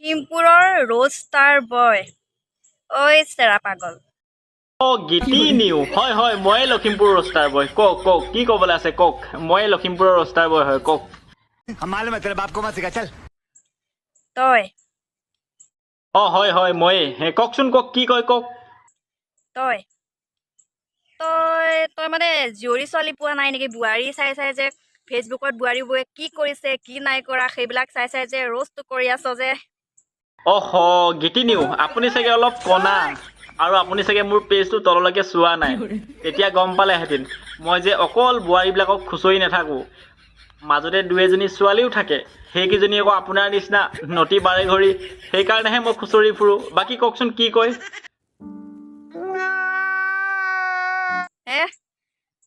লখিমপুৰৰ rose star বয় ঐ চেৰা পাগল। গীতি নিউ হয় হয় ময়ে লখিমপুৰৰ ৰোষ্টাৰ বয় কওক কওক কি ক'বলৈ আছে কওক ময়ে লখিমপুৰৰ ৰোষ্টাৰ বয় হয় কওক তই হয় হয় ময়ে কওকচোন কওক কি কয় কওক তই তই তই মানে জীয়ৰী ছোৱালী পোৱা নাই নেকি? বোৱাৰী চাই চাই যে ফেচবুকত বোৱাৰীবোৰে কি কৰিছে কি নাই কৰা সেইবিলাক চাই চাই যে ৰ'ষ্ট কৰি আছ যে। গীতি নিউ আপুনি চাগে অলপ কণা আৰু আপুনি চাগে মোৰ পেজটো তললৈকে চোৱা নাই তেতিয়া গম পালেহেঁতেন মই যে অকল বোৱাৰীবিলাকক খুচৰি নাথাকো মাজতে দুই এজনী ছোৱালীও থাকে সেইকেইজনী আকৌ আপোনাৰ নিচিনা নটি বাৰে ঘড়ী সেইকাৰণেহে মই খুচৰি ফুৰো। বাকী কওকচোন কি কয়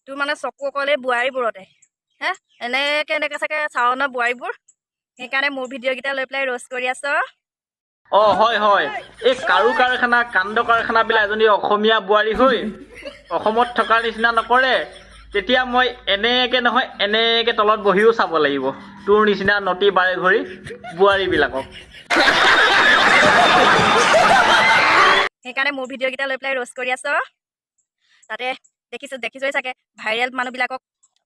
তোৰ মানে চকু অকল এই বোৱাৰীবোৰতে এনেকে চাগে চাৱ ন বোৱাৰীবোৰ, সেইকাৰণে মোৰ ভিডিঅ'কেইটা লৈ পেলাই ৰ'ষ্ট কৰি আছ। হয় হয় এই কাৰু কাৰখানা কাণ্ড কাৰখানাবিলাক এজনী অসমীয়া বোৱাৰী হৈ অসমত থকাৰ নিচিনা নকৰে তেতিয়া মই এনেকে নহয় এনেকে তলত বহিও চাব লাগিব তোৰ নিচিনা নটি বাৰে ঘড়ী বোৱাৰীবিলাকক। সেইকাৰণে মোৰ ভিডিঅ'কেইটা লৈ পেলাই ৰ'ষ্ট কৰি আছ। তাতে দেখিছই চাগে ভাইৰেল মানুহবিলাকক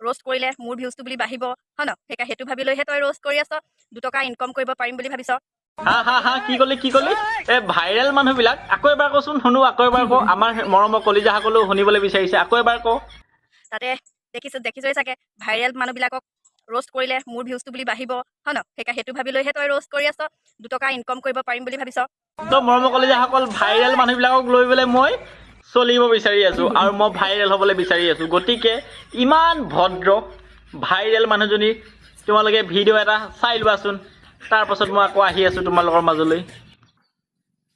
ৰ'ষ্ট কৰিলে মোৰ ভিউজটো বুলি বাঢ়িব হয় ন? সেইকাৰণে সেইটো ভাবি লৈহে তই ৰ'ষ্ট কৰি আছ। 2 টকা ইনকম কৰিব পাৰিম বুলি ভাবিছ। হা কি ক'লি এই ভাইৰেল মানুহবিলাক আকৌ এবাৰ কচোন শুনো আকৌ এবাৰ কওঁ আমাৰ মৰমৰ কলিজাসকলেও শুনিবলৈ বিচাৰিছে আকৌ এবাৰ কওঁ। তাতে দেখিছই চাগে ভাইৰেল মানুহবিলাকক ৰ'ষ্ট কৰিলে মোৰ ভিউজটো বুলি বাঢ়িব হয় ন? সেইকাৰণে সেইটো ভাবি লৈহে তই ৰ'ষ্ট কৰি আছ। 2 টকা ইনকম কৰিব পাৰিম বুলি ভাবিছ। ত' মৰমৰ কলিজাসকল ভাইৰেল মানুহবিলাকক লৈ পেলাই মই চলিব বিচাৰি আছো আৰু মই ভাইৰেল হ'বলৈ বিচাৰি আছো। গতিকে ইমান ভদ্ৰ ভাইৰেল মানুহজনী তোমালোকে ভিডিঅ' এটা চাই লোৱাচোন তাৰপাছত মই আকৌ আহি আছো তোমালোকৰ মাজলৈ।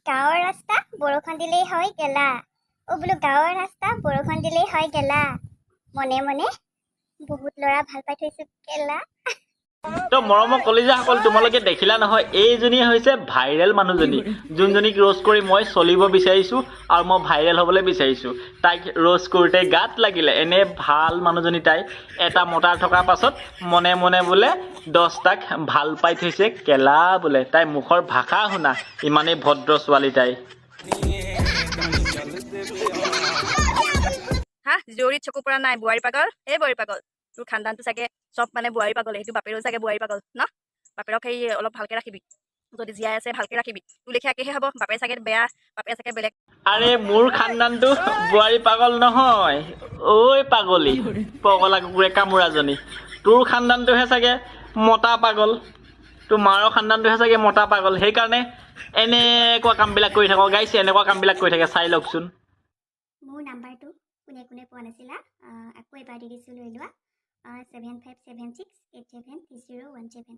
গাঁৱৰ ৰাস্তা বৰষুণ দিলেই হয় গেলা। বোলো গাঁৱৰ ৰাস্তা বৰষুণ দিলেই হয় গেলা। মনে মনে বহুত ল'ৰা ভাল পাই থৈছো কেলা। ত' মৰমৰ কলিজাসকল তোমালোকে দেখিলা নহয় এইজনীয়ে হৈছে ভাইৰেল মানুহজনী যোনজনীক ৰ'ষ্ট কৰি মই চলিব বিচাৰিছো আৰু মই ভাইৰেল হ'বলৈ বিচাৰিছো। তাইক ৰ'ষ্ট কৰোঁতে গাত লাগিলে এনে ভাল মানুহজনী তাই এটা মতাৰ থকাৰ পাছত মনে মনে বোলে 10টাক ভাল পাই থৈছে কেলা বোলে। তাই মুখৰ ভাষা শুনা ইমানেই ভদ্ৰ ছোৱালী তাই। জীয়ৰীত চকু পৰা নাই বোৱাৰী পাগল। এই বোৱাৰী পাগল তোৰ খানদানটো চাগে চব মানে বোৱাৰী পাগল। সেইটো বাপেৰো চাগে বোৱাৰী পাগল ন? বাপেৰক সেই অলপ ভালকে ৰাখিবি, যদি জীয়াই আছে ভালকে ৰাখিবি। তোৰ লেখীয়াকেহে হ'ব। বাপেৰ চাগে বেয়া, বাপেৰ চাগে বেলেগ। আৰে মোৰ খানদানটো বোৱাৰী পাগল নহয় ঐ পাগলী পগলা কুকুৰে কামোৰাজনী। তোৰ খানদানটোহে চাগে মতা পাগল, তোৰ মাৰৰ খানদানটোহে চাগে মতা পাগল। সেইকাৰণে এনেকুৱা কামবিলাক কৰি থাক গাইছে এনেকুৱা কামবিলাক কৰি থাকে চাই লওকচোন। মোৰ নাম্বাৰটো কোনে কোনে পোৱা নাছিলা আকৌ এবাৰ দি দিছোঁ লৈ লোৱা 7576873017।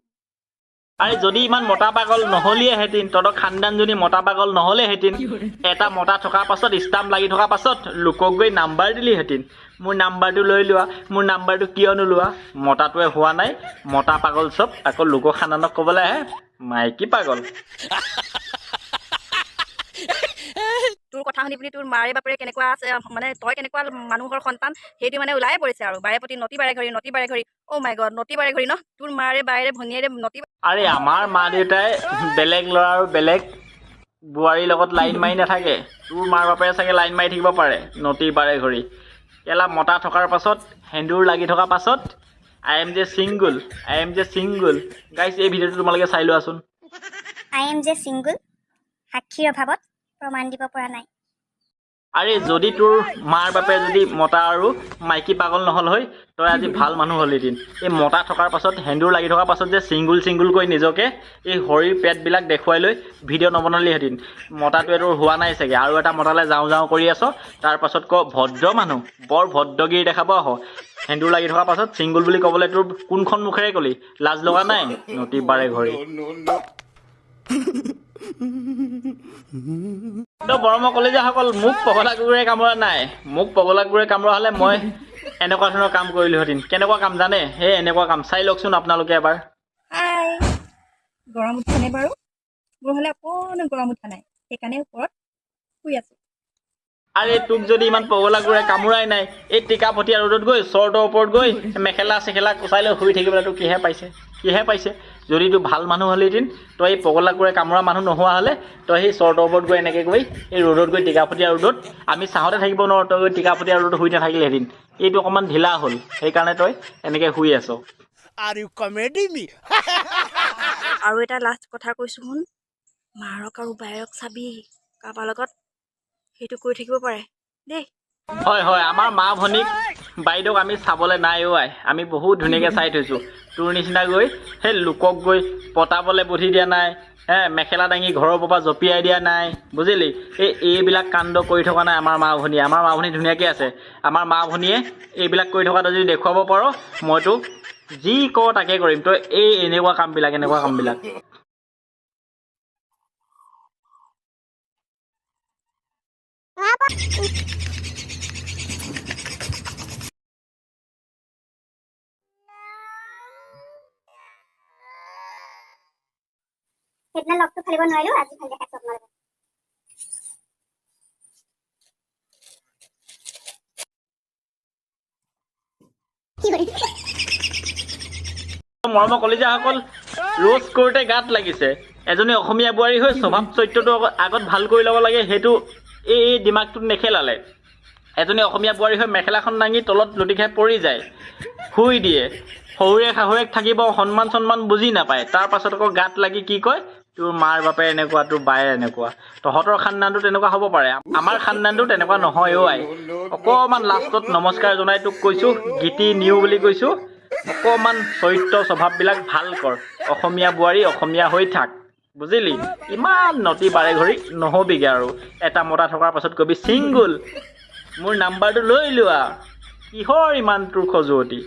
আৰে যদি ইমান মতা পাগল নহলিয়েহেঁতেন তহঁতৰ খানদানজনী মতা পাগল নহ'লেহেঁতেন এটা মতা থকাৰ পাছত ষ্টাম্প লাগি থকাৰ পাছত লোকক গৈ নাম্বাৰ দিলিহেঁতেন। মোৰ নাম্বাৰটো লৈ লোৱা। মোৰ নাম্বাৰটো কিয় নোলোৱা? মতাটোৱে হোৱা নাই মতা পাগল চব আকৌ লোকৰ খানদানক ক'বলৈ আহে মাইকী পাগল। তোৰ কথা শুনি পিনি তোৰ মাৰে বাপেৰে কেনেকুৱা আছে মানে তই কেনেকুৱা মানুহৰ সন্তান সেইটো মানে ওলাই পৰিছে আৰু বাৰে প্ৰতি নটি বাৰে ঘড়ী অ' মাই গড নটি বাৰে ঘড়ী ন? তোৰ মাৰে বায়েৰে ভনীয়েৰে নটি। আৰে আমাৰ মা দেউতাই বেলেগ ল'ৰা আৰু বেলেগ বোৱাৰীৰ লগত লাইন মাৰি নাথাকে। তোৰ মাৰ বাপেৰে চাগে লাইন মাৰি থাকিব পাৰে নটি বাৰে ঘড়ী কেলা মতা থকাৰ পাছত সেন্দুৰ লাগি থকাৰ পাছত আই এম যে ছিংগুল গাইছ। এই ভিডিঅ'টো তোমালোকে চাই লোৱাচোন। আই এম যে ছিংগুল সাক্ষীৰ অভাৱত প্ৰমাণ দিব পৰা নাই। আৰে যদি তোৰ মাৰ বাপে যদি মতা আৰু মাইকী পাগল নহ'ল হয় তই আজি ভাল মানুহ হ'লিহেঁতেন। এই মতা থকাৰ পাছত সেন্দুৰ লাগি থকাৰ পাছত যে ছিংগুল কৰি নিজকে এই শৰীৰ পেটবিলাক দেখুৱাই লৈ ভিডিঅ' নবনালিহেঁতেন। মতাটোৱে তোৰ হোৱা নাই চাগে আৰু এটা মতালৈ যাওঁ কৰি আছ তাৰপাছত ক ভদ্ৰ মানুহ বৰ ভদ্ৰগিৰি দেখাব আহ সেন্দুৰ লাগি থকাৰ পাছত ছিংগুল বুলি ক'বলৈ তোৰ কোনখন মুখেৰে ক'লি? লাজ লগা নাই নটি বাৰে ঘড়ী। ত' মৰমৰ কলিজাসকল মোক পগলা কুকুৰে কামোৰা নাই। মোক পগলা কুকুৰে কামোৰা হ'লে মই এনেকুৱা ধৰণৰ কাম কৰিলোহেঁতেন। কেনেকুৱা কাম জানে? সেই এনেকুৱা কাম চাই লওকচোন আপোনালোকে এবাৰ। গৰম উঠা নাই বাৰু? মোৰ হ'লে অকণো গৰম উঠা নাই, সেইকাৰণে ওপৰত শুই আছো। আৰে তোক যদি ইমান পগলাগুৰে কামোৰাই নাই, এই টিকাফটীয়া ৰ'দত গৈ চৰ্টৰ ওপৰত গৈ মেখেলা চেখেলা কচাই লৈ শুই থাকিবলৈ তোক কিহে পাইছে যদি তোৰ ভাল মানুহ হ'লেহেঁতেন, তই এই পগলাগুৰে কামোৰা মানুহ নোহোৱা হ'লে তই সেই চৰ্টৰ ওপৰত গৈ এনেকৈ গৈ এই ৰ'দত গৈ টিকাফটীয়া ৰ'দত আমি চাহতে থাকিব নোৱাৰোঁ, তই গৈ টিকাফটীয়া ৰ'দত শুই নাথাকিলেহেঁতেন। এইটো অকণমান ঢিলা হ'ল, সেইকাৰণে তই এনেকৈ শুই আছ। আৰু এটা লাষ্ট কথা কৈছোঁ শুন, মাৰক আৰু বায়েৰক চাবি কাৰোবাৰ লগত সেইটো কৰি থাকিব পাৰে দেই। হয় আমাৰ মা ভনীক বাইদেউক আমি চাবলৈ নাই আই, আমি বহুত ধুনীয়াকৈ চাই থৈছোঁ। তোৰ নিচিনা গৈ সেই লোকক গৈ পতাবলৈ বুদ্ধি দিয়া নাই, মেখেলা দাঙি ঘৰৰ পৰা জঁপিয়াই দিয়া নাই, বুজিলি? এইবিলাক কাণ্ড কৰি থকা নাই আমাৰ মা ভনীয়ে। আমাৰ মা ভনী ধুনীয়াকৈ আছে। আমাৰ মা ভনীয়ে এইবিলাক কৰি থকাটো যদি দেখুৱাব পাৰ, মই তোক যি কওঁ তাকে কৰিম। তই এনেকুৱা কামবিলাক সেইদিনা লগটো ফালিব নোৱাৰিলো, আজি ভাল দেখাইছো আপোনালোকে। মৰমৰ কলিজাসকল, ৰোষ্ট কৰোঁতে গাত লাগিছে। এজনী অসমীয়া বোৱাৰী হৈ স্বভাৱ চৰিত্ৰটো আগত ভাল কৰি ল'ব লাগে, সেইটো এই দিমাগটোত নেখেলালে। এজনী অসমীয়া বোৱাৰী হৈ মেখেলাখন দাঙি তলত লুটি খাই পৰি যায়, শুই দিয়ে। শহুৰে শাহুৰেক থাকিব, সন্মান চন্মান বুজি নাপায়। তাৰ পাছত আকৌ গাত লাগি কি কয়, তোৰ মাৰ বাপে এনেকুৱা, তোৰ বায়ে এনেকুৱা। তহঁতৰ খানদানটো তেনেকুৱা হ'ব পাৰে, আমাৰ খানদানটো তেনেকুৱা নহয় আই। অকণমান লাষ্টত নমস্কাৰ জনাই তোক কৈছোঁ, গীতি নিউ বুলি কৈছোঁ, অকণমান চৰিত্ৰ স্বভাৱবিলাক ভাল কৰ। অসমীয়া বোৱাৰী অসমীয়া হৈ থাক, বুজিলি? ইমান নটি বাৰে ঘড়ি নহ'বিগৈ আৰু। এটা মতা থকাৰ পাছত কবি ছিংগুল, মোৰ নাম্বাৰটো লৈ লোৱা। কিহৰ ইমান তোৰ খজুৱতি?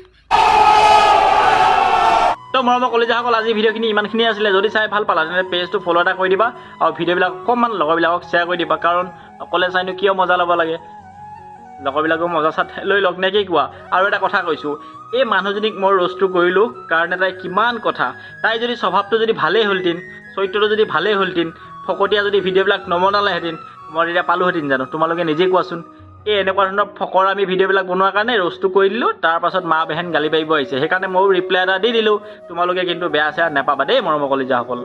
তো মৰমৰ কলিজাসকল, আজি ভিডিঅ'খিনি ইমানখিনিয়ে আছিলে। যদি চাই ভাল পালা তেন্তে পেজটো ফ'ল' এটা কৰি দিবা আৰু ভিডিঅ'বিলাক অকণমান লগৰবিলাকক শ্বেয়াৰ কৰি দিবা, কাৰণ অকলে চাইনো কিয় মজা ল'ব লাগে, লগৰবিলাকেও মজা চাত লৈ লওক নে কি কোৱা? আৰু এটা কথা কৈছোঁ, এই মানুহজনীক মই ৰ'ষ্টটো কৰিলোঁ কাৰণে তাই কিমান কথা, তাই যদি স্বভাৱটো যদি ভালেই হ'লহেঁতেন, চৰিত্ৰটো যদি ভালেই হ'লহেঁতেন, ফকতীয়া যদি ভিডিঅ'বিলাক নবনালেহেঁতেন, মই তেতিয়া পালোহেঁতেন জানো? তোমালোকে নিজেই কোৱাচোন। এনেকুৱা ধৰণৰ ফকৰা আমি ভিডিঅ'বিলাক বনোৱাৰ কাৰণে ৰ'ষ্টটো কৰি দিলোঁ, তাৰ পাছত মা বেহেন গালি পাৰিব আহিছে, সেইকাৰণে ময়ো ৰিপ্লাই এটা দি দিলোঁ। তোমালোকে কিন্তু বেয়া চেয়া নাপাবা দেই মৰমৰ কলিজাসকল।